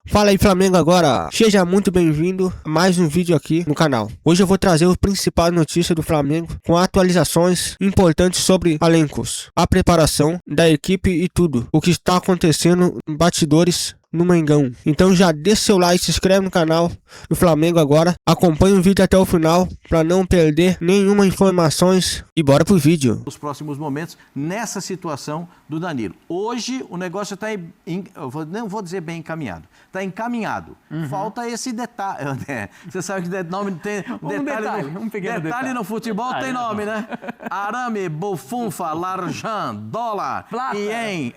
Fala aí, Flamengo agora! Seja muito bem-vindo a mais um vídeo aqui no canal. Hoje eu vou trazer as principais notícias do Flamengo com atualizações importantes sobre elencos, a preparação da equipe e tudo o que está acontecendo em bastidores no Mengão. Então já deixa seu like, se inscreve no canal do Flamengo agora, acompanha o vídeo até o final para não perder nenhuma informações e bora pro vídeo. Os próximos momentos nessa situação do Danilo. Hoje o negócio está, não vou dizer bem encaminhado, está encaminhado. Falta esse detalhe. Você sabe que nome tem detalhe no futebol tem nome, né? Arame, bufunfa, larjan, dólar, ien,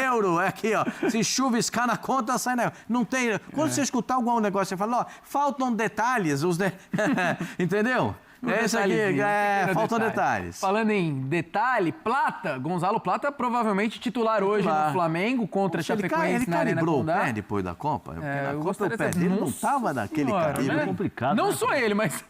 euro, aqui ó. Se chuviscar na conta, sai na... Não tem... Quando você escutar algum negócio, você fala, ó, faltam detalhes, entendeu? É isso aqui, faltam detalhes. Falando em detalhe, Plata, Gonzalo Plata provavelmente titular hoje no Flamengo contra Chapecoense na Arena Condá. Ele calibrou o pé depois da Copa? Na Copa o pé dele não estava daquele calibre. Né? Complicado. Não só ele, mas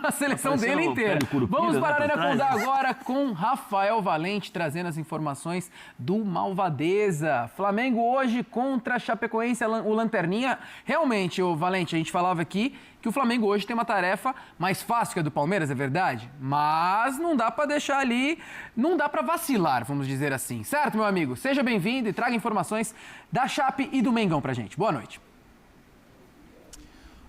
a seleção dele inteira. Vamos para a Arena Condá agora com Rafael Valente trazendo as informações do Malvadeza. Flamengo hoje contra Chapecoense, o Lanterninha. Realmente, Valente, a gente falava aqui que o Flamengo hoje tem uma tarefa mais fácil que a do Palmeiras, é verdade? Mas não dá para deixar ali, não dá para vacilar, vamos dizer assim. Certo, meu amigo? Seja bem-vindo e traga informações da Chape e do Mengão pra gente. Boa noite.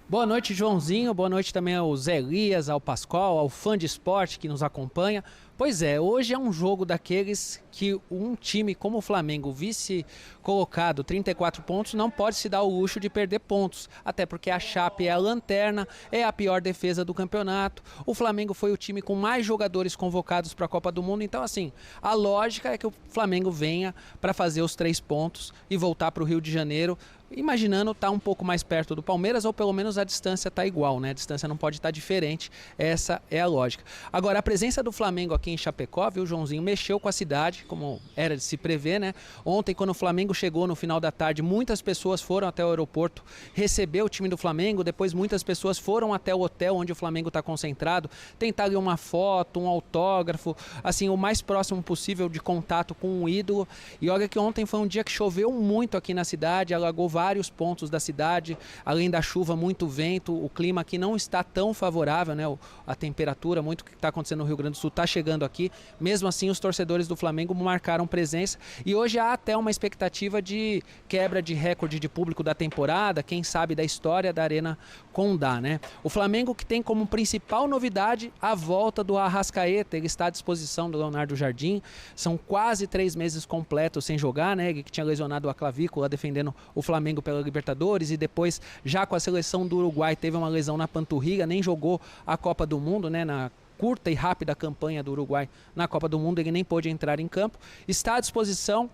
Boa noite, Joãozinho. Boa noite também ao Zé Elias, ao Pascoal, ao fã de esporte que nos acompanha. Pois é, hoje é um jogo daqueles que um time como o Flamengo, vice colocado 34 pontos, não pode se dar o luxo de perder pontos. Até porque a Chape é a lanterna, é a pior defesa do campeonato. O Flamengo foi o time com mais jogadores convocados para a Copa do Mundo. Então, assim, a lógica é que o Flamengo venha para fazer os 3 pontos e voltar para o Rio de Janeiro, imaginando estar um pouco mais perto do Palmeiras, ou pelo menos a distância está igual, né? A distância não pode estar diferente, essa é a lógica. Agora, a presença do Flamengo aqui em Chapecó, viu, Joãozinho, mexeu com a cidade, como era de se prever, né? Ontem, quando o Flamengo chegou no final da tarde, muitas pessoas foram até o aeroporto receber o time do Flamengo, depois muitas pessoas foram até o hotel onde o Flamengo está concentrado, tentar ali uma foto, um autógrafo, assim, o mais próximo possível de contato com um ídolo. E olha que ontem foi um dia que choveu muito aqui na cidade, alagou vários pontos da cidade, além da chuva, muito vento, o clima aqui não está tão favorável, né? A temperatura, muito que está acontecendo no Rio Grande do Sul está chegando aqui. Mesmo assim, os torcedores do Flamengo marcaram presença e hoje há até uma expectativa de quebra de recorde de público da temporada, quem sabe da história da Arena Condá, né? O Flamengo que tem como principal novidade a volta do Arrascaeta, ele está à disposição do Leonardo Jardim, são quase 3 meses completos sem jogar, né? Ele que tinha lesionado a clavícula defendendo o Flamengo pela Libertadores e depois já com a seleção do Uruguai teve uma lesão na panturrilha, nem jogou a Copa do Mundo, né? Na curta e rápida campanha do Uruguai na Copa do Mundo, ele nem pôde entrar em campo, está à disposição,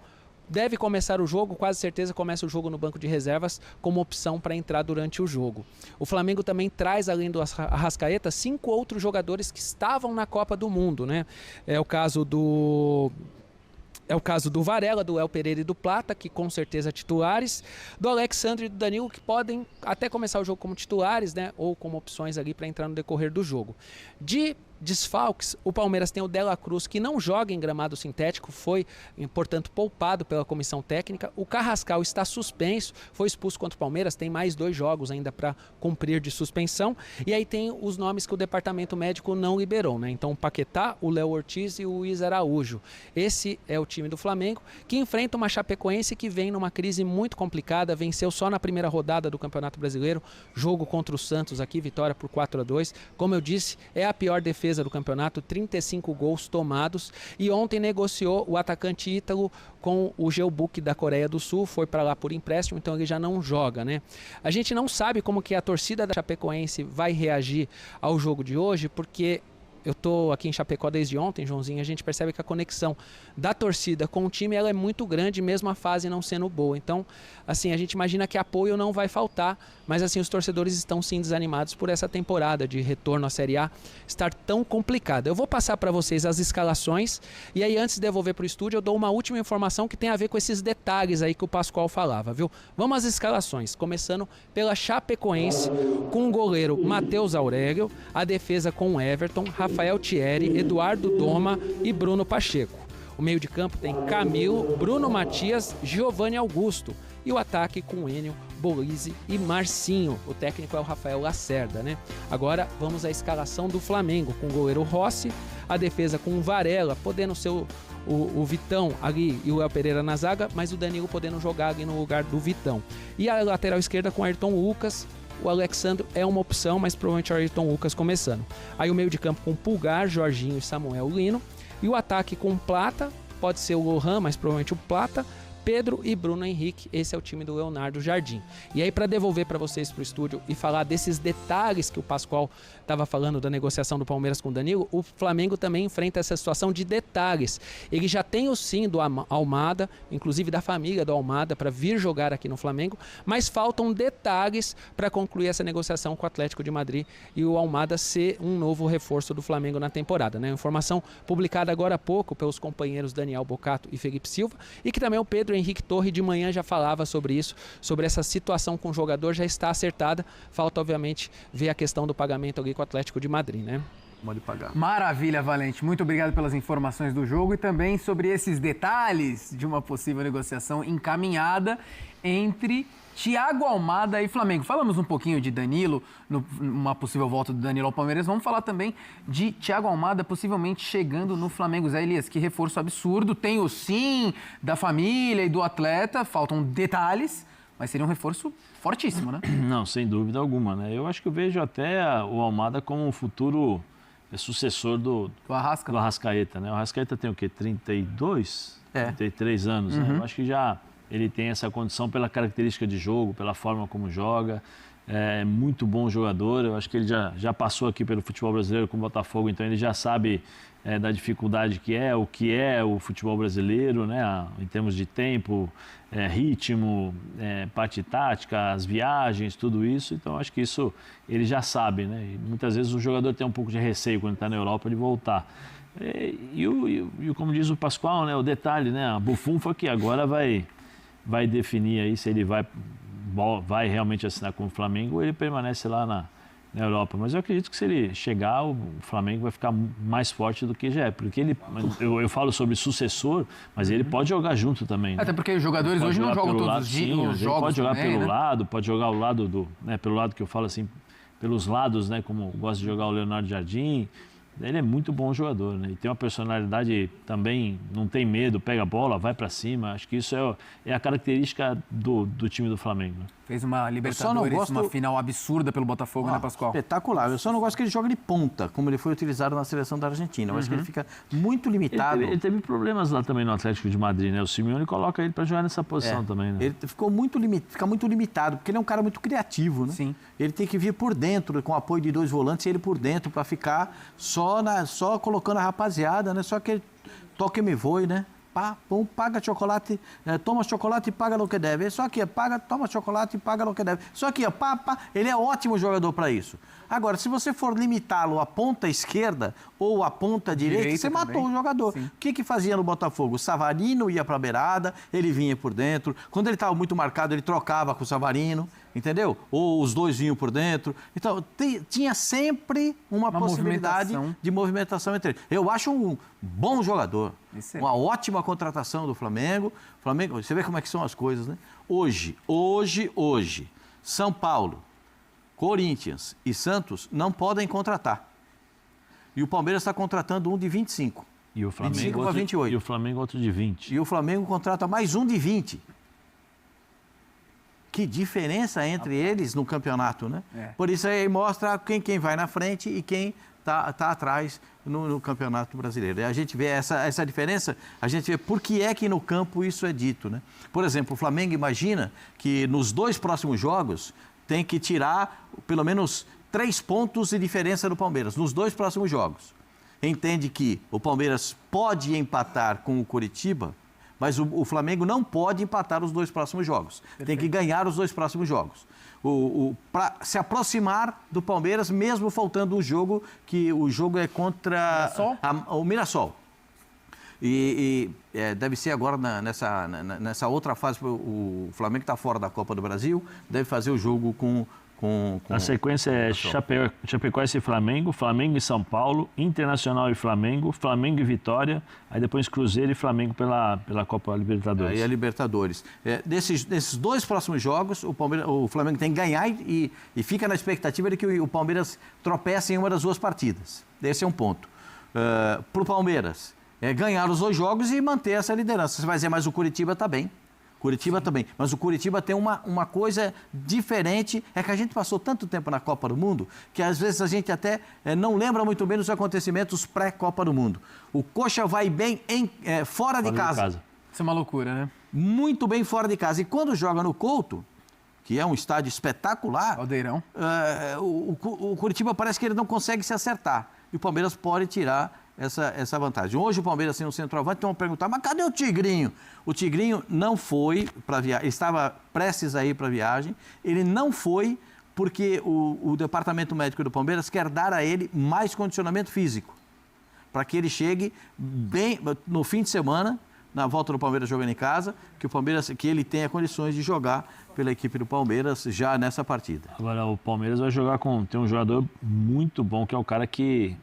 deve começar o jogo, quase certeza começa o jogo no banco de reservas como opção para entrar durante o jogo. O Flamengo também traz, além do Arrascaeta, 5 outros jogadores que estavam na Copa do Mundo, né? É o caso do Varela, do El Pereira e do Plata, que com certeza titulares, do Alexandre e do Danilo, que podem até começar o jogo como titulares, né, ou como opções ali para entrar no decorrer do jogo. De desfalques, o Palmeiras tem o De La Cruz, que não joga em gramado sintético, foi, portanto, poupado pela comissão técnica. O Carrascal está suspenso, foi expulso contra o Palmeiras, tem mais 2 jogos ainda para cumprir de suspensão. E aí tem os nomes que o departamento médico não liberou, né? Então, o Paquetá, o Léo Ortiz e o Luiz Araújo. Esse é o time do Flamengo, que enfrenta uma Chapecoense que vem numa crise muito complicada, venceu só na primeira rodada do Campeonato Brasileiro, jogo contra o Santos aqui, vitória por 4-2. Como eu disse, é a pior defesa do campeonato, 35 gols tomados, e ontem negociou o atacante ítalo com o Jeonbuk da Coreia do Sul, foi para lá por empréstimo, então ele já não joga, né? A gente não sabe como que a torcida da Chapecoense vai reagir ao jogo de hoje, porque eu tô aqui em Chapecó desde ontem, Joãozinho, a gente percebe que a conexão da torcida com o time ela é muito grande, mesmo a fase não sendo boa. Então, assim, a gente imagina que apoio não vai faltar, mas assim, os torcedores estão sim desanimados por essa temporada de retorno à Série A estar tão complicada. Eu vou passar para vocês as escalações e aí antes de devolver para o estúdio eu dou uma última informação que tem a ver com esses detalhes aí que o Pascoal falava, viu? Vamos às escalações, começando pela Chapecoense com o goleiro Matheus Aurélio, a defesa com Everton, Rafael Thierry, Eduardo Doma e Bruno Pacheco. O meio de campo tem Camilo, Bruno Matias, Giovanni Augusto. E o ataque com Enio, Bolizzi e Marcinho. O técnico é o Rafael Lacerda, né? Agora vamos à escalação do Flamengo, com o goleiro Rossi, a defesa com o Varela, podendo ser o Vitão ali e o Léo Pereira na zaga, mas o Danilo podendo jogar ali no lugar do Vitão. E a lateral esquerda com Ayrton Lucas. O Alexandre é uma opção, mas provavelmente o Ayrton Lucas começando. Aí o meio de campo com Pulgar, Jorginho e Samuel Lino. E o ataque com Plata, pode ser o Lohan, mas provavelmente o Plata, Pedro e Bruno Henrique. Esse é o time do Leonardo Jardim. E aí, para devolver para vocês para o estúdio e falar desses detalhes que o Pascoal estava falando da negociação do Palmeiras com o Danilo, o Flamengo também enfrenta essa situação de detalhes. Ele já tem o sim do Almada, inclusive da família do Almada, para vir jogar aqui no Flamengo, mas faltam detalhes para concluir essa negociação com o Atlético de Madrid e o Almada ser um novo reforço do Flamengo na temporada, né? Informação publicada agora há pouco pelos companheiros Daniel Bocato e Felipe Silva, e que também o Pedro Henrique Torre de manhã já falava sobre isso, sobre essa situação com o jogador, já está acertada. Falta, obviamente, ver a questão do pagamento ali com o Atlético de Madrid, né? Pode pagar. Maravilha, Valente. Muito obrigado pelas informações do jogo e também sobre esses detalhes de uma possível negociação encaminhada entre Thiago Almada e Flamengo. Falamos um pouquinho de Danilo, uma possível volta do Danilo ao Palmeiras. Vamos falar também de Thiago Almada possivelmente chegando no Flamengo. Zé Elias, que reforço absurdo. Tem o sim da família e do atleta, faltam detalhes, mas seria um reforço fortíssimo, né? Não, sem dúvida alguma, né? Eu acho que eu vejo até o Almada como um futuro sucessor do Arrascaeta, né? O Arrascaeta tem o quê? 32? 33 anos, né? Eu acho que já ele tem essa condição pela característica de jogo, pela forma como joga. É muito bom jogador. Eu acho que ele já passou aqui pelo futebol brasileiro com o Botafogo, então ele já sabe da dificuldade o que é o futebol brasileiro, né? Em termos de tempo, ritmo, parte tática, as viagens, tudo isso. Então acho que isso ele já sabe, né? E muitas vezes o jogador tem um pouco de receio quando está na Europa de voltar. E como diz o Pascoal, né? O detalhe, né? A bufunfa que agora vai definir aí se ele vai realmente assinar com o Flamengo ou ele permanece lá na Europa. Mas eu acredito que se ele chegar, o Flamengo vai ficar mais forte do que já é. Porque eu falo sobre sucessor, mas ele pode jogar junto também. Né? Até porque os jogadores hoje não jogam todos os dias. Os jogos pode jogar também, pelo né? lado, pode jogar ao lado pelo lado que eu falo assim, pelos lados, né? Como gosta de jogar o Leonardo Jardim. Ele é muito bom jogador, né? E tem uma personalidade também, não tem medo, pega a bola, vai para cima. Acho que isso é a característica do time do Flamengo. Né? Fez uma Libertadores, uma final absurda pelo Botafogo, né, Pascoal? Espetacular. Eu só não gosto que ele jogue de ponta, como ele foi utilizado na seleção da Argentina. Eu acho que ele fica muito limitado. Ele teve problemas lá também no Atlético de Madrid, né? O Simeone coloca ele para jogar nessa posição também, né? Ele fica muito limitado, porque ele é um cara muito criativo, né? Sim. Ele tem que vir por dentro, com o apoio de 2 volantes, e ele por dentro para ficar só colocando a rapaziada, né? Só que ele toca e me voe, né? Paga chocolate, toma chocolate e paga o que deve. Só que toma chocolate e paga o que deve. Só que ele é ótimo jogador para isso. Agora, se você for limitá-lo à ponta esquerda ou à ponta direita, você matou o jogador. Sim. O que fazia no Botafogo? O Savarino ia para a beirada, ele vinha por dentro. Quando ele estava muito marcado, ele trocava com o Savarino, entendeu? Ou os dois vinham por dentro. Então, tinha sempre uma possibilidade de movimentação entre eles. Eu acho um bom jogador. Uma ótima contratação do Flamengo. Você vê como é que são as coisas, né? Hoje, São Paulo, Corinthians e Santos não podem contratar. E o Palmeiras está contratando um de 25. E o Flamengo 25 para 28. E o Flamengo outro de 20. E o Flamengo contrata mais um de 20. Que diferença entre eles no campeonato, né? Por isso aí mostra quem vai na frente e quem tá atrás no Campeonato Brasileiro. E a gente vê essa diferença, a gente vê por que é que no campo isso é dito, né? Por exemplo, o Flamengo imagina que nos 2 próximos jogos tem que tirar pelo menos 3 pontos de diferença do Palmeiras, nos 2 próximos jogos. Entende que o Palmeiras pode empatar com o Coritiba, mas o Flamengo não pode empatar os 2 próximos jogos. Perfeito. Tem que ganhar os 2 próximos jogos. Para se aproximar do Palmeiras, mesmo faltando um jogo, que o jogo é contra o Mirassol. Deve ser agora nessa outra fase, o Flamengo está fora da Copa do Brasil, deve fazer o jogo com A sequência é Chapecoense e Flamengo, Flamengo e São Paulo, Internacional e Flamengo, Flamengo e Vitória, aí depois Cruzeiro e Flamengo pela Copa Libertadores. Aí a Libertadores. Desses 2 próximos jogos, o Flamengo tem que ganhar e fica na expectativa de que o Palmeiras tropece em uma das 2 partidas. Esse é um ponto. Para o Palmeiras, ganhar os 2 jogos e manter essa liderança. Você vai dizer, mas o Coritiba está bem. Curitiba também. Mas o Curitiba tem uma coisa diferente. É que a gente passou tanto tempo na Copa do Mundo que às vezes a gente até não lembra muito bem dos acontecimentos pré-Copa do Mundo. O Coxa vai bem fora de casa. Isso é uma loucura, né? Muito bem fora de casa. E quando joga no Couto, que é um estádio espetacular... Caldeirão. O Curitiba parece que ele não consegue se acertar. E o Palmeiras pode tirar essa vantagem. Hoje o Palmeiras tem um centroavante, então vão perguntar, mas cadê o Tigrinho? O Tigrinho não foi para a viagem, ele estava prestes a ir para a viagem, ele não foi porque o departamento médico do Palmeiras quer dar a ele mais condicionamento físico, para que ele chegue bem no fim de semana, na volta do Palmeiras jogando em casa, que ele tenha condições de jogar pela equipe do Palmeiras já nessa partida. Agora o Palmeiras vai jogar tem um jogador muito bom, que é o cara que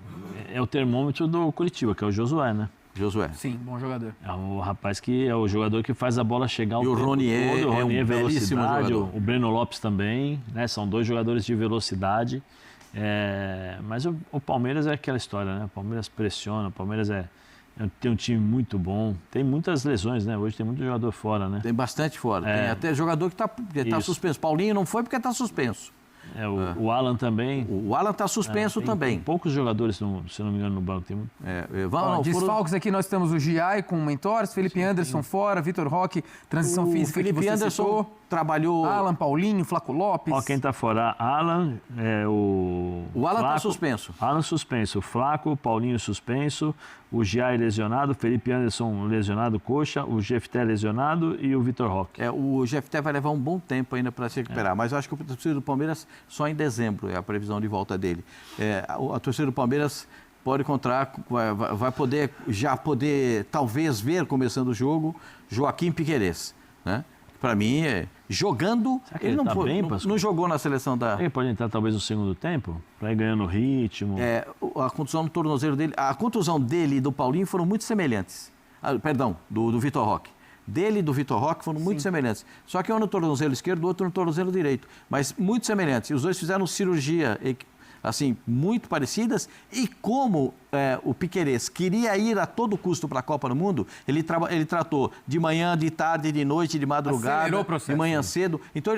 é o termômetro do Curitiba, que é o Josué, né? Josué. Sim, bom jogador. É o rapaz que é o jogador que faz a bola chegar e o Ronier todo. O Ronier é um belíssimo jogador. O Breno Lopes também, né? São 2 jogadores de velocidade. Mas o Palmeiras é aquela história, né? O Palmeiras pressiona, o Palmeiras tem um time muito bom. Tem muitas lesões, né? Hoje tem muito jogador fora, né? Tem bastante fora. Tem até jogador que está suspenso. Paulinho não foi porque está suspenso. O Alan também. O Alan está suspenso também. Tem poucos jogadores, se não me engano, no banco. Desfalques aqui nós temos o Giai com mentores, Felipe Anderson fora, Vitor Roque, transição física. Felipe Anderson trabalhou. Alan, Paulinho, Flaco Lopes. Quem está fora? Alan, o Alan está suspenso. Alan suspenso, o Flaco, Paulinho suspenso, o Giai lesionado, Felipe Anderson lesionado, coxa, o Jefté lesionado e o Vitor Roque. O Jefté vai levar um bom tempo ainda para se recuperar, mas eu acho que o torcedor do Palmeiras só em dezembro é a previsão de volta dele. A torcida do Palmeiras pode encontrar, vai poder talvez ver, começando o jogo, Joaquim Piquerez, né? Para mim, jogando, ele não foi, bem, não jogou na seleção da... Ele pode entrar talvez no segundo tempo, para ir ganhando ritmo. A contusão no tornozelo dele, a contusão dele e do Paulinho foram muito semelhantes. Do Vitor Roque. Dele e do Vitor Roque foram muito semelhantes. Só que um no tornozelo esquerdo, o outro no tornozelo direito. Mas muito semelhantes. E os dois fizeram cirurgia, assim, muito parecidas. E como o Piquerez queria ir a todo custo para a Copa do Mundo, ele tratou de manhã, de tarde, de noite, de madrugada, de manhã cedo. Então,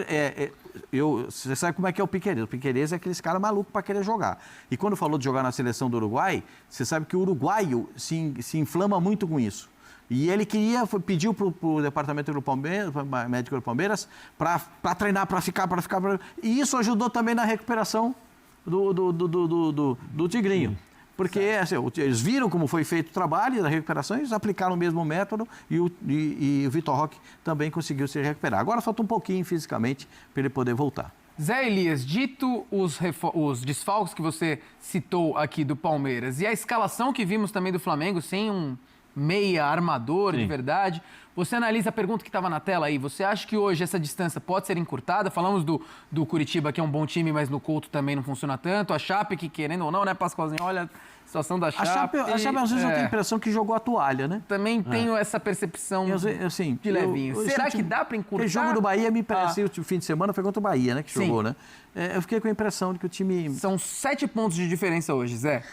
você sabe como é que é o Piquerez. O Piquerez é aqueles caras malucos para querer jogar. E quando falou de jogar na seleção do Uruguai, você sabe que o uruguaio se inflama muito com isso. E ele pediu para o departamento do Palmeiras, médico do Palmeiras, para treinar, para ficar. E isso ajudou também na recuperação do Tigrinho. Porque eles viram como foi feito o trabalho da recuperação, eles aplicaram o mesmo método e o Vitor Roque também conseguiu se recuperar. Agora falta um pouquinho fisicamente para ele poder voltar. Zé Elias, dito os desfalques que você citou aqui do Palmeiras e a escalação que vimos também do Flamengo sem um meia armador de verdade, você analisa a pergunta que estava na tela aí, você acha que hoje essa distância pode ser encurtada? Falamos do Curitiba, que é um bom time, mas no Couto também não funciona tanto, a Chape, que querendo ou não, né, Pascoalzinho, olha a situação da Chape. A Chape às vezes eu tenho a impressão que jogou a toalha, né? Também tenho essa percepção de levinho. Será que dá para encurtar? O jogo do Bahia me pareceu, o fim de semana foi contra o Bahia, né, que jogou, né? Eu fiquei com a impressão de que o time... São 7 pontos de diferença hoje, Zé.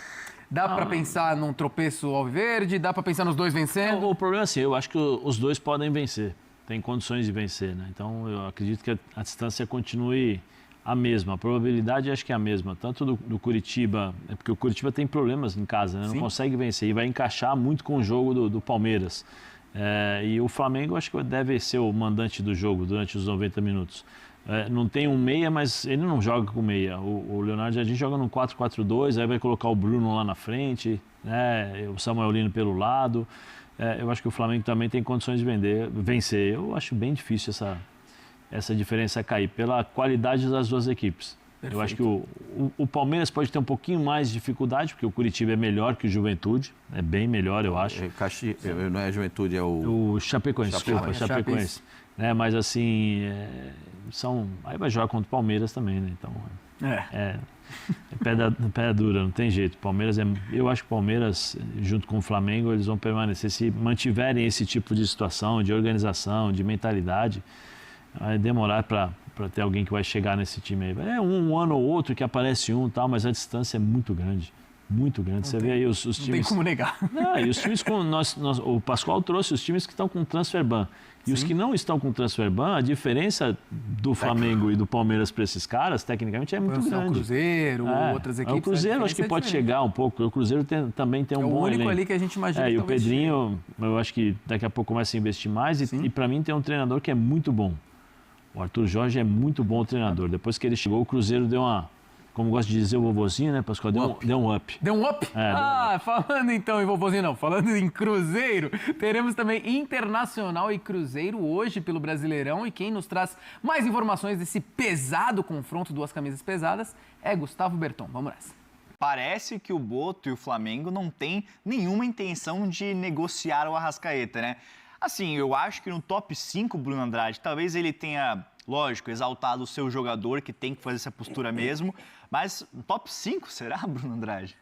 Dá para pensar num tropeço alviverde? Dá para pensar nos dois vencendo? O problema é assim, eu acho que os dois podem vencer. Tem condições de vencer, né? Então, eu acredito que a distância continue a mesma. A probabilidade acho que é a mesma. Tanto do Curitiba, porque o Curitiba tem problemas em casa, né? Não consegue vencer. E vai encaixar muito com o jogo do Palmeiras. E o Flamengo acho que deve ser o mandante do jogo durante os 90 minutos. Não tem um meia, mas ele não joga com meia. O Leonardo Jardim joga num 4-4-2, aí vai colocar o Bruno lá na frente, né? O Samuel Lino pelo lado. Eu acho que o Flamengo também tem condições de vencer. Eu acho bem difícil essa diferença cair, pela qualidade das duas equipes. Perfeito. Eu acho que o Palmeiras pode ter um pouquinho mais de dificuldade, porque o Curitiba é melhor que o Juventude, é bem melhor, eu acho. Não é a Juventude, é o Chapecoense, desculpa, Chapecoense. Né, mas assim, aí vai jogar contra o Palmeiras também, né? Então, é pedra dura, não tem jeito. Eu acho que o Palmeiras, junto com o Flamengo, eles vão permanecer. Se mantiverem esse tipo de situação, de organização, de mentalidade, vai demorar para ter alguém que vai chegar nesse time aí. É um ano ou outro que aparece tal, mas a distância é muito grande. Muito grande. Você vê aí os times... Não tem como negar. Não, e os times com... o Pascoal trouxe os times que estão com transfer ban. E os que não estão com transfer ban, a diferença do Flamengo e do Palmeiras para esses caras, tecnicamente, é muito grande. O Cruzeiro, outras equipes... O Cruzeiro acho que pode chegar um pouco. O Cruzeiro também tem um bom elenco. É o único ali que a gente imagina. E o Pedrinho, eu acho que daqui a pouco começa a investir mais. E para mim tem um treinador que é muito bom. O Arthur Jorge é muito bom treinador. Depois que ele chegou, o Cruzeiro deu uma... Como gosta de dizer o vovozinho, né, Pascoal? Deu um up. Deu um up? Falando então em vovozinho não, falando em Cruzeiro, teremos também Internacional e Cruzeiro hoje pelo Brasileirão, e quem nos traz mais informações desse pesado confronto, duas camisas pesadas, é Gustavo Berton. Vamos nessa. Parece que o Boto e o Flamengo não têm nenhuma intenção de negociar o Arrascaeta, né? Assim, eu acho que no top 5, Bruno Andrade, talvez ele tenha, lógico, exaltado o seu jogador, que tem que fazer essa postura mesmo, mas top 5, será, Bruno Andrade?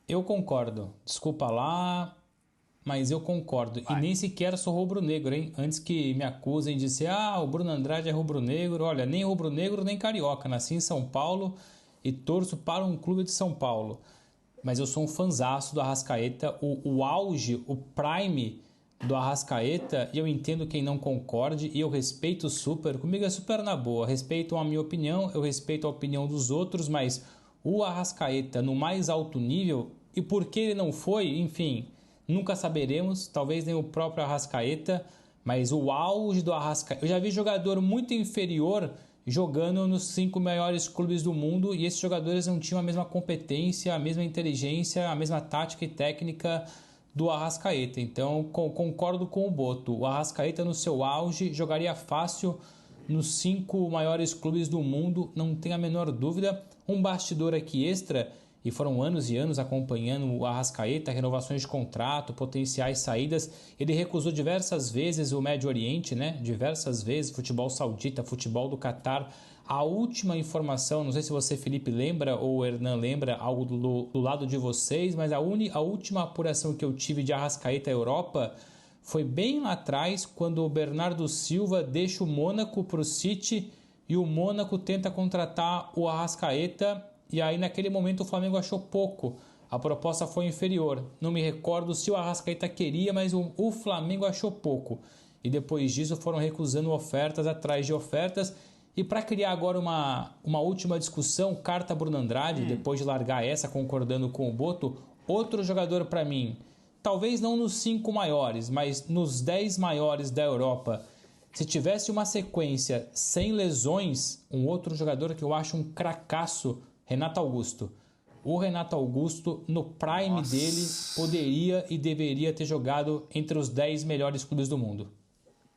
Eu concordo. Desculpa lá, mas eu concordo. Vai. E nem sequer sou rubro-negro, hein? Antes que me acusem de ser, o Bruno Andrade é rubro-negro. Olha, nem rubro-negro, nem carioca. Nasci em São Paulo e torço para um clube de São Paulo. Mas eu sou um fanzaço do Arrascaeta. O auge, o prime do Arrascaeta, e eu entendo quem não concorde, e eu respeito super, comigo é super na boa, respeito a minha opinião, eu respeito a opinião dos outros, mas o Arrascaeta no mais alto nível, e por que ele não foi, enfim, nunca saberemos, talvez nem o próprio Arrascaeta, mas o auge do Arrascaeta, eu já vi jogador muito inferior jogando nos 5 maiores clubes do mundo, e esses jogadores não tinham a mesma competência, a mesma inteligência, a mesma tática e técnica do Arrascaeta. Então concordo com o Boto. O Arrascaeta no seu auge jogaria fácil nos 5 maiores clubes do mundo, não tem a menor dúvida. Um bastidor aqui extra, e foram anos e anos acompanhando o Arrascaeta, renovações de contrato, potenciais saídas. Ele recusou diversas vezes o Médio Oriente, né? Diversas vezes, futebol saudita, futebol do Catar. A última informação, não sei se você, Felipe, lembra ou o Hernan lembra algo do lado de vocês, mas a última apuração que eu tive de Arrascaeta Europa foi bem lá atrás, quando o Bernardo Silva deixa o Mônaco para o City e o Mônaco tenta contratar o Arrascaeta, e aí naquele momento o Flamengo achou pouco. A proposta foi inferior. Não me recordo se o Arrascaeta queria, mas o Flamengo achou pouco. E depois disso foram recusando ofertas atrás de ofertas. E para criar agora uma última discussão, carta Bruno Andrade, depois de largar essa concordando com o Boto, outro jogador para mim, talvez não nos 5 maiores, mas nos 10 maiores da Europa. Se tivesse uma sequência sem lesões, um outro jogador que eu acho um cracaço, Renato Augusto. O Renato Augusto, no prime dele, poderia e deveria ter jogado entre os 10 melhores clubes do mundo.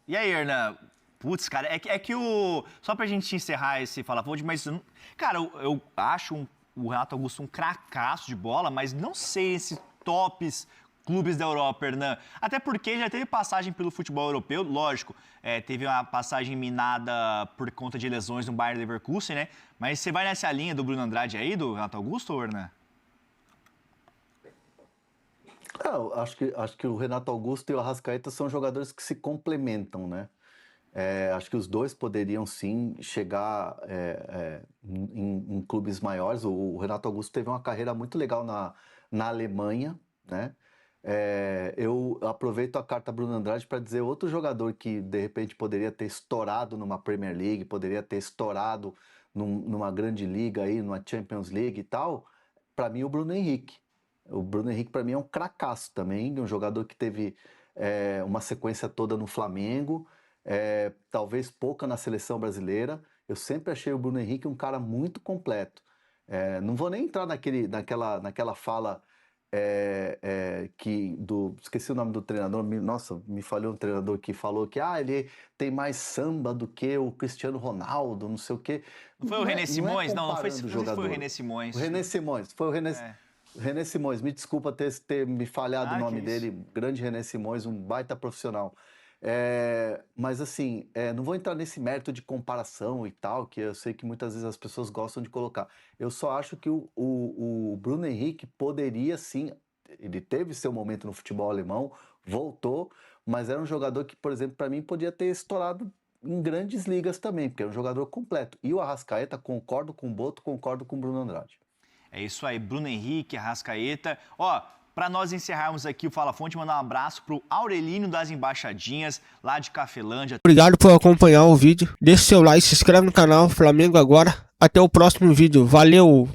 E aí, Hernan? Putz, cara, é que o... Só pra gente encerrar esse Fala Fold, mas... Cara, eu acho o Renato Augusto um cracaço de bola, mas não sei esses tops clubes da Europa, Hernan. Até porque já teve passagem pelo futebol europeu, lógico. Teve uma passagem minada por conta de lesões no Bayer Leverkusen, né? Mas você vai nessa linha do Bruno Andrade aí, do Renato Augusto, ou Hernan? Acho que o Renato Augusto e o Arrascaeta são jogadores que se complementam, né? Acho que os dois poderiam sim chegar em clubes maiores. O Renato Augusto teve uma carreira muito legal na Alemanha, né? Eu aproveito a carta Bruno Andrade para dizer outro jogador que de repente poderia ter estourado numa Premier League, poderia ter estourado numa grande liga aí, numa Champions League e tal. Para mim, o Bruno Henrique. O Bruno Henrique para mim é um cracaço também, um jogador que teve uma sequência toda no Flamengo. Talvez pouca na seleção brasileira. Eu sempre achei o Bruno Henrique um cara muito completo. Não vou nem entrar naquela fala esqueci o nome do treinador, me falhou um treinador que falou que ele tem mais samba do que o Cristiano Ronaldo, não sei o quê. Não foi o René Simões? Não foi o René Simões. O René Simões, foi o René Simões, me desculpa ter me falhado o nome dele, grande René Simões, um baita profissional. Mas assim, não vou entrar nesse mérito de comparação e tal, que eu sei que muitas vezes as pessoas gostam de colocar. Eu só acho que o Bruno Henrique poderia sim, ele teve seu momento no futebol alemão, voltou, mas era um jogador que, por exemplo, para mim podia ter estourado em grandes ligas também, porque é um jogador completo. E o Arrascaeta, concordo com o Boto, concordo com o Bruno Andrade. É isso aí, Bruno Henrique, Arrascaeta. Para nós encerrarmos aqui o Fala Fonte, mandar um abraço pro Aurelino das Embaixadinhas, lá de Cafelândia. Obrigado por acompanhar o vídeo. Deixe seu like, se inscreve no canal Flamengo Agora. Até o próximo vídeo. Valeu!